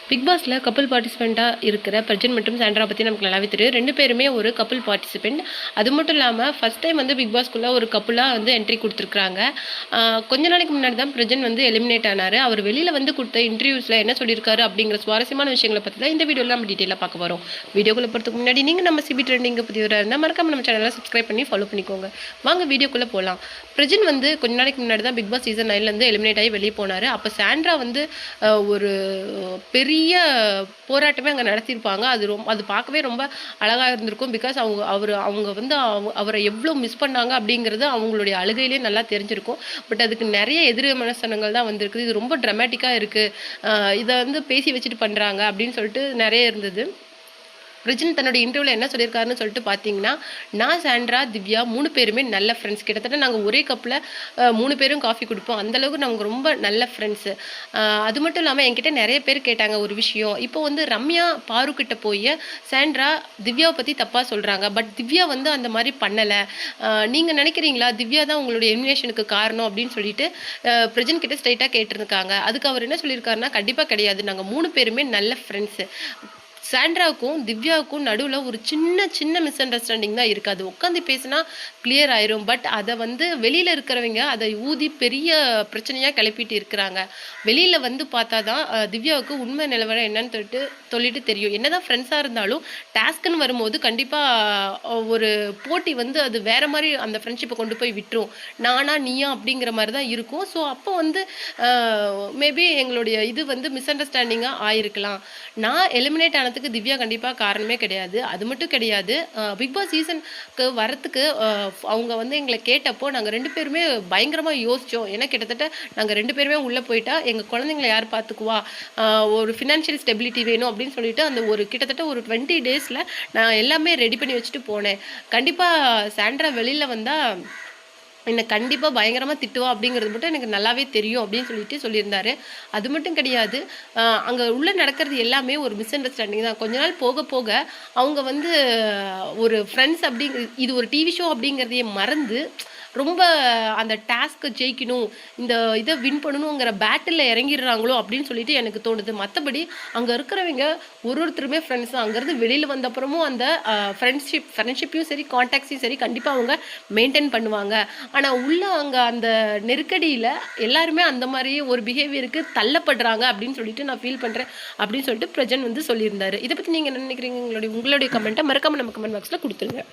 Big பாஸில் couple பார்ட்டிசிபெண்ட்டாக இருக்கிற பிரஜன் மற்றும் சாண்ட்ரா பற்றி நமக்கு நல்லாவே தெரியும். 2 பேருமே ஒரு கப்புள் பார்ட்டிசிபெண்ட். அது மட்டும் இல்லாமல் ஃபஸ்ட் டைம் வந்து பிக் பாஸ்க்குள்ளே ஒரு கப்புளாக வந்து என்ட்ரி கொடுத்துருக்குறாங்க. கொஞ்ச நாளைக்கு முன்னாடி தான் பிரஜன் வந்து எலிமினேட் ஆனார். அவர் வெளியில் வந்து கொடுத்த இன்டர்வியூஸில் என்ன சொல்லியிருக்காரு அப்படிங்கிற சுவாரஸ்யமான விஷயங்களை பற்றி தான் இந்த வீடியோவில் நம்ம டீட்டெயிலாக பார்க்க வரோம். வீடியோக்குள்ளே போகிறதுக்கு முன்னாடி நீங்கள் நம்ம சிபி ட்ரெண்டிங்கை பற்றி இருந்தால் மறக்காம நம்ம சேனலை சப்ஸ்கிரைப் பண்ணி ஃபாலோ பண்ணிக்கோங்க. வாங்க வீடியோக்குள்ளே போகலாம். பிரஜன் வந்து கொஞ்ச நாளைக்கு முன்னாடி தான் பிக் பாஸ் சீசன் 9 எலிமினேட் ஆகி வெளியே போனார். அப்போ சாண்ட்ரா வந்து ஒரு பெரிய போராட்டமே அங்கே நடத்தியிருப்பாங்க. அது பார்க்கவே ரொம்ப அழகாக இருந்திருக்கும். பிகாஸ் அவங்க வந்து அவரை எவ்வளோ மிஸ் பண்ணாங்க அப்படிங்கிறது அவங்களுடைய அழுகையிலே நல்லா தெரிஞ்சிருக்கும். பட் அதுக்கு நிறைய எதிர் விமர்சனங்கள் தான் வந்திருக்குது. இது ரொம்ப ட்ராமேட்டிக்காக இருக்குது, இதை வந்து பேசி வச்சுட்டு பண்ணுறாங்க அப்படின்னு சொல்லிட்டு நிறைய இருந்தது. பிரஜன் தன்னோட இன்டர்வியூவில் என்ன சொல்லியிருக்காருன்னு சொல்லிட்டு பார்த்தீங்கன்னா, நான் சாண்ட்ரா திவ்யா 3 பேருமே நல்ல ஃப்ரெண்ட்ஸ். கிட்டத்தட்ட நாங்கள் ஒரே கப்பில் 3 பேரும் காஃபி குடிப்போம். அந்தளவுக்கு நாங்கள் ரொம்ப நல்ல ஃப்ரெண்ட்ஸு. அது மட்டும் இல்லாமல் என்கிட்ட நிறைய பேர் கேட்டாங்க ஒரு விஷயம். இப்போ வந்து ரம்யா பாருக்கிட்ட போய் சாண்ட்ரா திவ்யாவை பற்றி தப்பாக சொல்கிறாங்க. பட் திவ்யா வந்து அந்த மாதிரி பண்ணலை. நீங்கள் நினைக்கிறீங்களா திவ்யா தான் உங்களுடைய எலிமினேஷனுக்கு காரணம் அப்படின்னு சொல்லிட்டு பிரஜன் கிட்ட ஸ்ட்ரைட்டாக கேட்டிருக்காங்க. அதுக்கு அவர் என்ன சொல்லியிருக்காருன்னா, கண்டிப்பாக கிடையாது, நாங்கள் 3 பேருமே நல்ல ஃப்ரெண்ட்ஸு. சாண்ட்ராவுக்கும் திவ்யாவுக்கும் நடுவில் ஒரு சின்ன மிஸ் அண்டர்ஸ்டாண்டிங் தான் இருக்குது. அது உட்காந்து பேசினா கிளியர் ஆயிரும். பட் அதை வந்து வெளியில் இருக்கிறவங்க அதை ஊதி பெரிய பிரச்சனையாக கிளப்பிட்டு இருக்கிறாங்க. வெளியில் வந்து பார்த்தா தான் திவ்யாவுக்கு உண்மை நிலவரம் என்னன்னு சொல்லிட்டு தெரியும். என்னதான் ஃப்ரெண்ட்ஸாக இருந்தாலும் டாஸ்க்குன்னு வரும்போது கண்டிப்பாக ஒரு போட்டி வந்து அது வேற மாதிரி அந்த ஃப்ரெண்ட்ஷிப்பை கொண்டு போய் விட்டுரும். நானா நீயா அப்படிங்கிற மாதிரி தான் இருக்கும். ஸோ அப்போ வந்து மேபி எங்களுடைய இது வந்து மிஸ் அண்டர்ஸ்டாண்டிங்காக ஆயிருக்கலாம். நான் எலிமினேட் ஆனதுக்கு திவ்யா கண்டிப்பாக காரணமே கிடையாது. அது மட்டும் கிடையாது, பிக் பாஸ் சீசனுக்கு வரத்துக்கு அவங்க வந்து எங்களை கேட்டப்போ நாங்கள் 2 பேருமே பயங்கரமாக யோசித்தோம். ஏன்னா கிட்டத்தட்ட நாங்கள் 2 பேருமே உள்ளே போயிட்டா எங்கள் குழந்தைங்களை யார் பார்த்துக்குவா, ஒரு ஃபினான்ஷியல் ஸ்டெபிலிட்டி வேணும் அப்படின்னு சொல்லிட்டு அந்த கிட்டத்தட்ட ஒரு 20 டேஸில் நான் எல்லாமே ரெடி பண்ணி வச்சுட்டு போனேன். கண்டிப்பாக சாண்ட்ரா வெளியில் வந்தால் என்னை கண்டிப்பாக பயங்கரமாக திட்டுவா அப்படிங்கிறது மட்டும் எனக்கு நல்லாவே தெரியும் அப்படின்னு சொல்லியிருந்தாரு. அது மட்டும் கிடையாது, அங்கே உள்ள நடக்கிறது எல்லாமே ஒரு மிஸ் அண்டர்ஸ்டாண்டிங் தான். கொஞ்ச நாள் போக போக அவங்க வந்து ஒரு ஃப்ரெண்ட்ஸ் இது ஒரு டிவி ஷோ அப்படிங்கிறதையே மறந்து ரொம்ப அந்த டாஸ்க்கை ஜெயிக்கணும், இந்த இதை வின் பண்ணணுங்கிற பேட்டில் இறங்கிடுறாங்களோ அப்படின்னு சொல்லிட்டு எனக்கு தோணுது. மற்றபடி அங்கே இருக்கிறவங்க ஒருத்தருமே ஃப்ரெண்ட்ஸ் தான். அங்கேருந்து வெளியில் வந்த அப்புறமும் அந்த ஃப்ரெண்ட்ஷிப்பையும் சரி கான்டாக்ட்ஸையும் சரி கண்டிப்பாக அவங்க மெயின்டைன் பண்ணுவாங்க. ஆனால் உள்ள அங்கே அந்த நெருக்கடியில் எல்லாருமே அந்த மாதிரி ஒரு பிஹேவியருக்கு தள்ளப்படுறாங்க அப்படின்னு சொல்லிட்டு நான் ஃபீல் பண்ணுறேன் அப்படின்னு சொல்லிட்டு பிரஜன் வந்து சொல்லியிருந்தாரு. இதை பற்றி நீங்கள் என்ன நினைக்கிறீங்க? உங்களுடைய கமெண்ட்டை மறக்காமல் நம்ம கமெண்ட் பாக்ஸில் கொடுத்துருங்க.